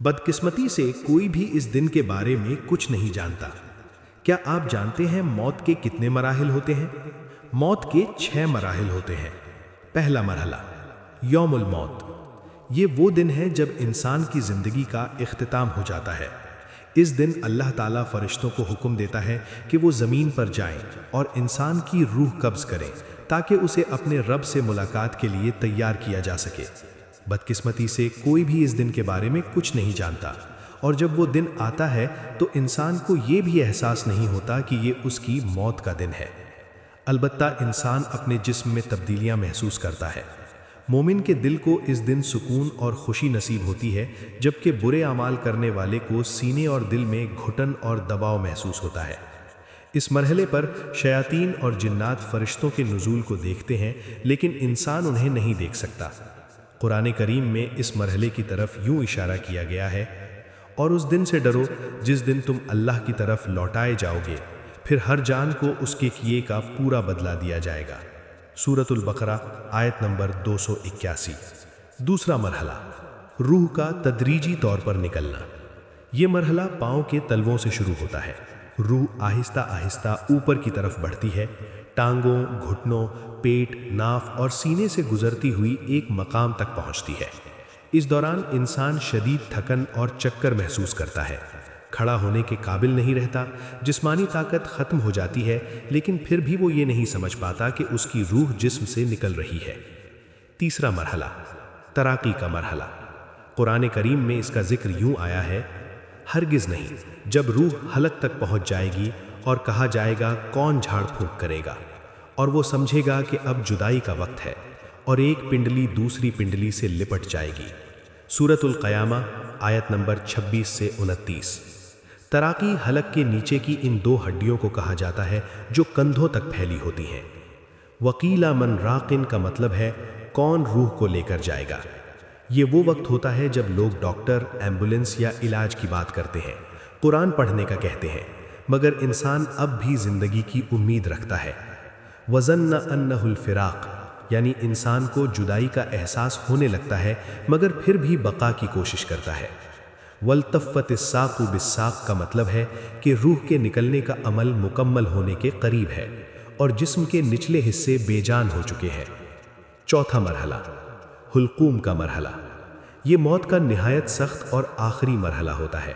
बदकिस्मती से कोई भी इस दिन के बारे में कुछ नहीं जानता। क्या आप जानते हैं मौत के कितने मराहिल होते हैं? मौत के 6 मराहिल होते हैं। पहला मरहला यौमुल मौत। ये वो दिन है जब इंसान की जिंदगी का इख्तिताम हो जाता है। इस दिन अल्लाह ताला फरिश्तों को हुक्म देता है कि वो ज़मीन पर जाएं और इंसान की रूह कब्ज़ करें ताकि उसे अपने रब से मुलाकात के लिए तैयार किया जा सके। बदकिस्मती से कोई भी इस दिन के बारे में कुछ नहीं जानता, और जब वो दिन आता है तो इंसान को ये भी एहसास नहीं होता कि ये उसकी मौत का दिन है। अलबत्ता इंसान अपने जिस्म में तब्दीलियां महसूस करता है। मोमिन के दिल को इस दिन सुकून और खुशी नसीब होती है, जबकि बुरे अमाल करने वाले को सीने और दिल में घुटन और दबाव महसूस होता है। इस मरहले पर शयातीन और जिन्नात फरिश्तों के नुज़ूल को देखते हैं, लेकिन इंसान उन्हें नहीं देख सकता। कुरान करीम में इस मरहले की तरफ यूं इशारा किया गया है, और उस दिन से डरो जिस दिन तुम अल्लाह की तरफ लौटाए जाओगे, फिर हर जान को उसके किए का पूरा बदला दिया जाएगा। सूरतुल बकरा आयत नंबर 281। दूसरा मरहला रूह का तदरीजी तौर पर निकलना। ये मरहला पाँव के तलवों से शुरू होता है। रूह आहिस्ता आहिस्ता ऊपर की तरफ बढ़ती है, टांगों, घुटनों, पेट, नाफ और सीने से गुजरती हुई एक मकाम तक पहुंचती है। इस दौरान इंसान शदीद थकन और चक्कर महसूस करता है, खड़ा होने के काबिल नहीं रहता, जिस्मानी ताकत खत्म हो जाती है, लेकिन फिर भी वो ये नहीं समझ पाता कि उसकी रूह जिस्म से निकल रही है। तीसरा मरहला तराकी का मरहला। कुरान करीम में इसका जिक्र यूं आया है, हरगिज़ नहीं, जब रूह हलक तक पहुंच जाएगी और कहा जाएगा कौन झाड़ फूंक करेगा, और वो समझेगा कि अब जुदाई का वक्त है, और एक पिंडली दूसरी पिंडली से लिपट जाएगी। सूरतुल क़यामा आयत नंबर 26 से 29। तराकी हलक के नीचे की इन 2 हड्डियों को कहा जाता है जो कंधों तक फैली होती हैं। वकीला मन राकिन का मतलब है कौन रूह को लेकर जाएगा। ये वो वक्त होता है जब लोग डॉक्टर, एम्बुलेंस या इलाज की बात करते हैं, कुरान पढ़ने का कहते हैं, मगर इंसान अब भी जिंदगी की उम्मीद रखता है। वज़न्न अन्नहुल फिराक, यानी इंसान को जुदाई का एहसास होने लगता है, मगर फिर भी बका की कोशिश करता है। वल्तफ़्फ़तिस साक़ु बिस्साक़ का मतलब है कि रूह के निकलने का अमल मुकम्मल होने के करीब है और जिस्म के निचले हिस्से बेजान हो चुके हैं। चौथा मरहला हुल्कूम का मरहला। ये मौत का निहायत सख्त और आखिरी मरहला होता है।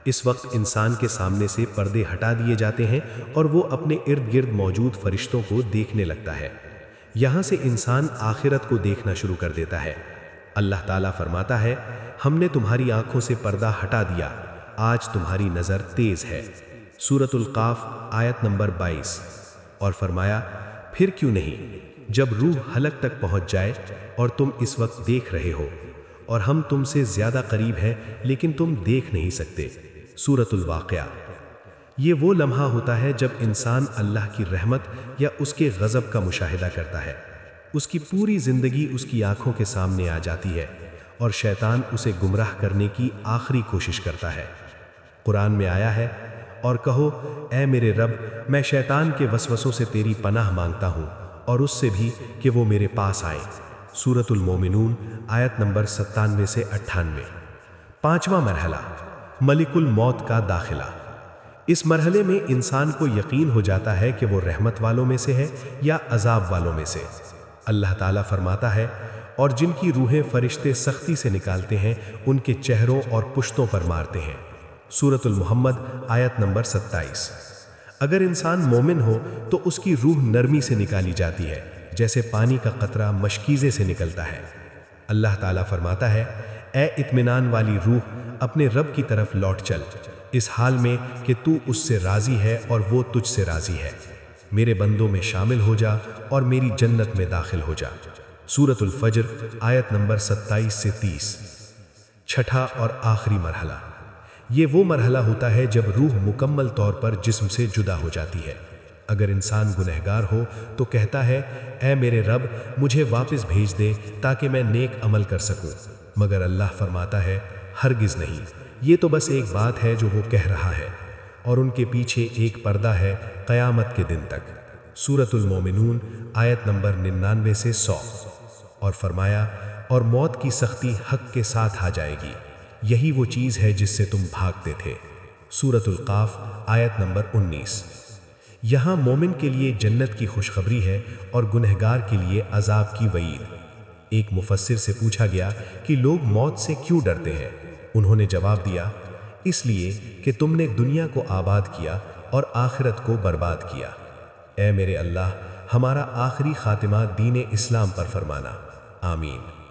इस वक्त इंसान के सामने से पर्दे हटा दिए जाते हैं और वो अपने इर्द गिर्द मौजूद फरिश्तों को देखने लगता है। यहाँ से इंसान आखिरत को देखना शुरू कर देता है। अल्लाह ताला फरमाता है, हमने तुम्हारी आंखों से पर्दा हटा दिया, आज तुम्हारी नज़र तेज़ है। सूरतुल क़ाफ आयत नंबर 22। और फरमाया, फिर क्यों नहीं, जब रूह हलक तक पहुँच जाए और तुम इस वक्त देख रहे हो, और हम तुमसे ज़्यादा करीब हैं लेकिन तुम देख नहीं सकते। सूरतुल वाक़िया। ये वो लम्हा होता है जब इंसान अल्लाह की रहमत या उसके गज़ब का मुशाहिदा करता है। उसकी पूरी ज़िंदगी उसकी आँखों के सामने आ जाती है और शैतान उसे गुमराह करने की आखिरी कोशिश करता है। कुरान में आया है, और कहो, ऐ मेरे रब, मैं शैतान के वसवसों से तेरी पनाह मांगता हूँ और उससे भी कि वो मेरे पास आए। सूरतुल मोमिनून आयत नंबर 97 से 98। पाँचवा मरहला मलिकुल मौत का दाखिला। इस मरहले में इंसान को यकीन हो जाता है कि वो रहमत वालों में से है या अजाब वालों में से। अल्लाह ताला फरमाता है, और जिनकी रूहें फरिश्ते सख्ती से निकालते हैं उनके चेहरों और पुश्तों पर मारते हैं। सूरतुल मुहम्मद आयत नंबर 27। अगर इंसान मोमिन हो तो उसकी रूह नरमी से निकाली जाती है, जैसे पानी का कतरा मशकीज़े से निकलता है। अल्लाह ताला फरमाता है, ए इत्मीनान वाली रूह, अपने रब की तरफ लौट चल, इस हाल में कि तू उससे राज़ी है और वो तुझसे राज़ी है। मेरे बंदों में शामिल हो जा और मेरी जन्नत में दाखिल हो जा। सूरतुल फज्र आयत नंबर 27 से 30। छठा और आखिरी मरहला। ये वो मरहला होता है जब रूह मुकम्मल तौर पर जिस्म से जुदा हो जाती है। अगर इंसान गुनहगार हो तो कहता है, ऐ मेरे रब, मुझे वापस भेज दे ताकि मैं नेक अमल कर सकूं, मगर अल्लाह फरमाता है, हरगिज़ नहीं, ये तो बस एक बात है जो वो कह रहा है, और उनके पीछे एक पर्दा है क़यामत के दिन तक। सूरतुल मोमिनून आयत नंबर 99 से 100। और फरमाया, और मौत की सख्ती हक के साथ आ जाएगी, یہی وہ چیز ہے جس سے تم بھاگتے تھے۔ سورۃ القاف آیت نمبر 19۔ یہاں مومن کے لیے جنت کی خوشخبری ہے اور گنہگار کے لیے عذاب کی وعید۔ ایک مفسر سے پوچھا گیا کہ لوگ موت سے کیوں ڈرتے ہیں؟ انہوں نے جواب دیا، اس لیے کہ تم نے دنیا کو آباد کیا اور آخرت کو برباد کیا۔ اے میرے اللہ، ہمارا آخری خاتمہ دین اسلام پر فرمانا، آمین۔